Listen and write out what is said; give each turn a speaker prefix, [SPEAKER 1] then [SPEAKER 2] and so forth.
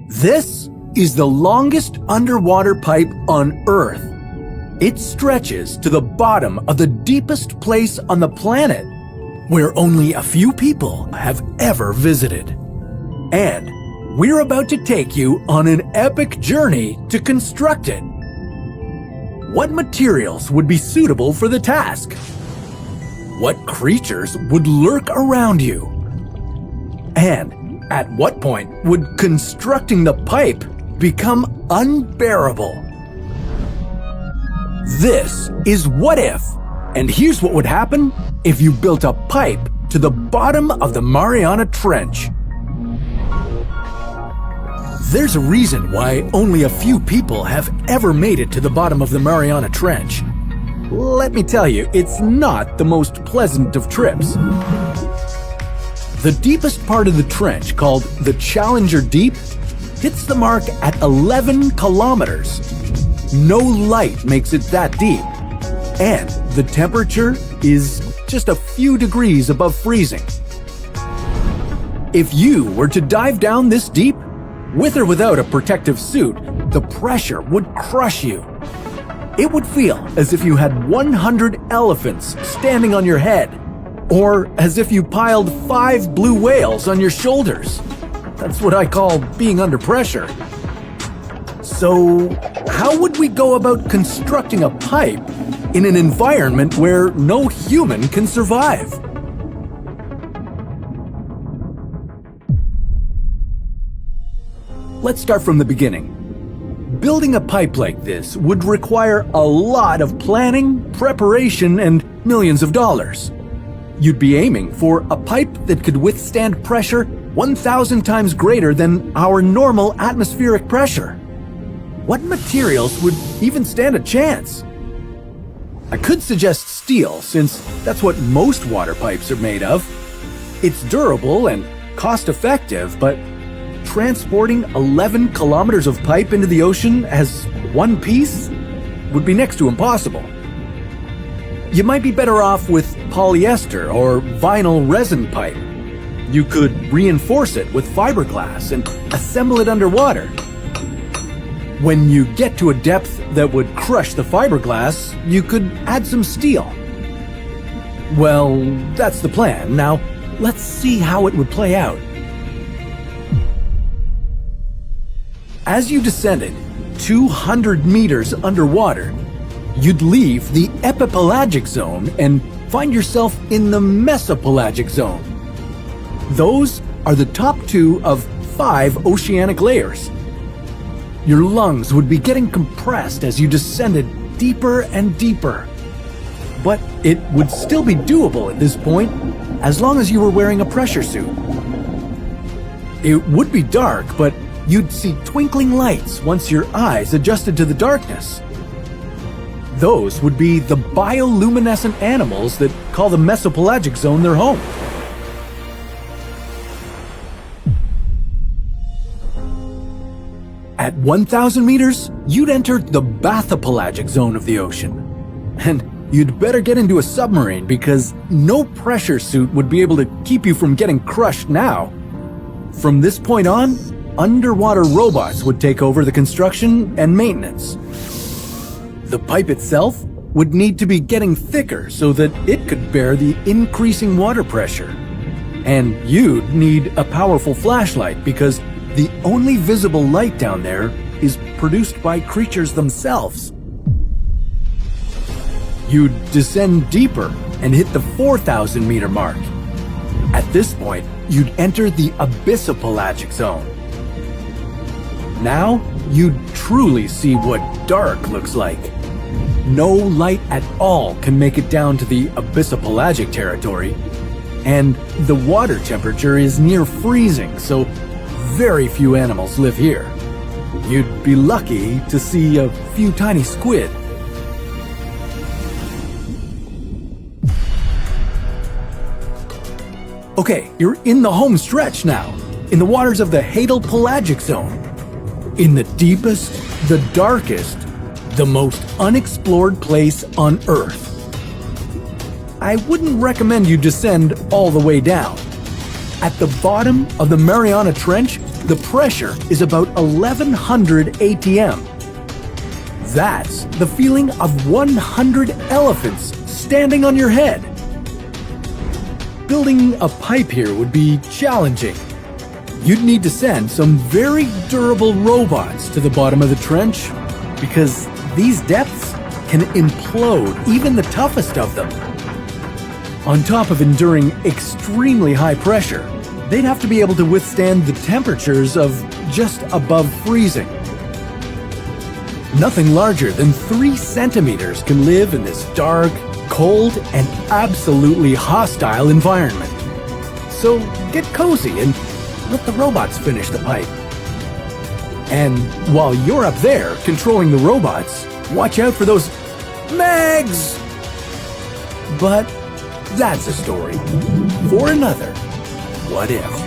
[SPEAKER 1] This is the longest underwater pipe on Earth. It stretches to the bottom of the deepest place on the planet, where only a few people have ever visited. And we're about to take you on an epic journey to construct it. What materials would be suitable for the task? What creatures would lurk around you? And at what point would constructing the pipe become unbearable? This is What If, and here's what would happen if you built a pipe to the bottom of the Mariana Trench. There's a reason why only a few people have ever made it to the bottom of the Mariana Trench. Let me tell you, it's not the most pleasant of trips. The deepest part of the trench, called the Challenger Deep, hits the mark at 11 kilometers. No light makes it that deep, and the temperature is just a few degrees above freezing. If you were to dive down this deep, with or without a protective suit, the pressure would crush you. It would feel as if you had 100 elephants standing on your head, or as if you piled 5 blue whales on your shoulders. That's what I call being under pressure. So, how would we go about constructing a pipe in an environment where no human can survive? Let's start from the beginning. Building a pipe like this would require a lot of planning, preparation, and millions of dollars. You'd be aiming for a pipe that could withstand pressure 1,000 times greater than our normal atmospheric pressure. What materials would even stand a chance? I could suggest steel, since that's what most water pipes are made of. It's durable and cost-effective, but transporting 11 kilometers of pipe into the ocean as one piece would be next to impossible. You might be better off with polyester or vinyl resin pipe. You could reinforce it with fiberglass and assemble it underwater. When you get to a depth that would crush the fiberglass, you could add some steel. Well, that's the plan. Now, let's see how it would play out. As you descended 200 meters underwater, you'd leave the epipelagic zone and find yourself in the mesopelagic zone. Those are the top 2 of 5 oceanic layers. Your lungs would be getting compressed as you descended deeper and deeper. But it would still be doable at this point, as long as you were wearing a pressure suit. It would be dark, but you'd see twinkling lights once your eyes adjusted to the darkness. Those would be the bioluminescent animals that call the mesopelagic zone their home. At 1,000 meters, you'd enter the bathopelagic zone of the ocean. And you'd better get into a submarine, because no pressure suit would be able to keep you from getting crushed now. From this point on, underwater robots would take over the construction and maintenance. The pipe itself would need to be getting thicker so that it could bear the increasing water pressure. And you'd need a powerful flashlight, because the only visible light down there is produced by creatures themselves. You'd descend deeper and hit the 4,000 meter mark. At this point, you'd enter the abyssopelagic zone. Now, you'd truly see what dark looks like. No light at all can make it down to the abyssopelagic territory, and the water temperature is near freezing, so very few animals live here. You'd be lucky to see a few tiny squid. Okay, you're in the home stretch now, in the waters of the hadal-pelagic zone. In the deepest, the darkest, the most unexplored place on Earth. I wouldn't recommend you descend all the way down. At the bottom of the Mariana Trench, The pressure is about 1100 atm. That's the feeling of 100 elephants standing on your head. Building a pipe here would be challenging. You'd need to send some very durable robots to the bottom of the trench because these depths can implode even the toughest of them. On top of enduring extremely high pressure, they'd have to be able to withstand the temperatures of just above freezing. Nothing larger than 3 centimeters can live in this dark, cold, and absolutely hostile environment. So get cozy and let the robots finish the pipe. And while you're up there controlling the robots, watch out for those mags! But that's a story for another What If.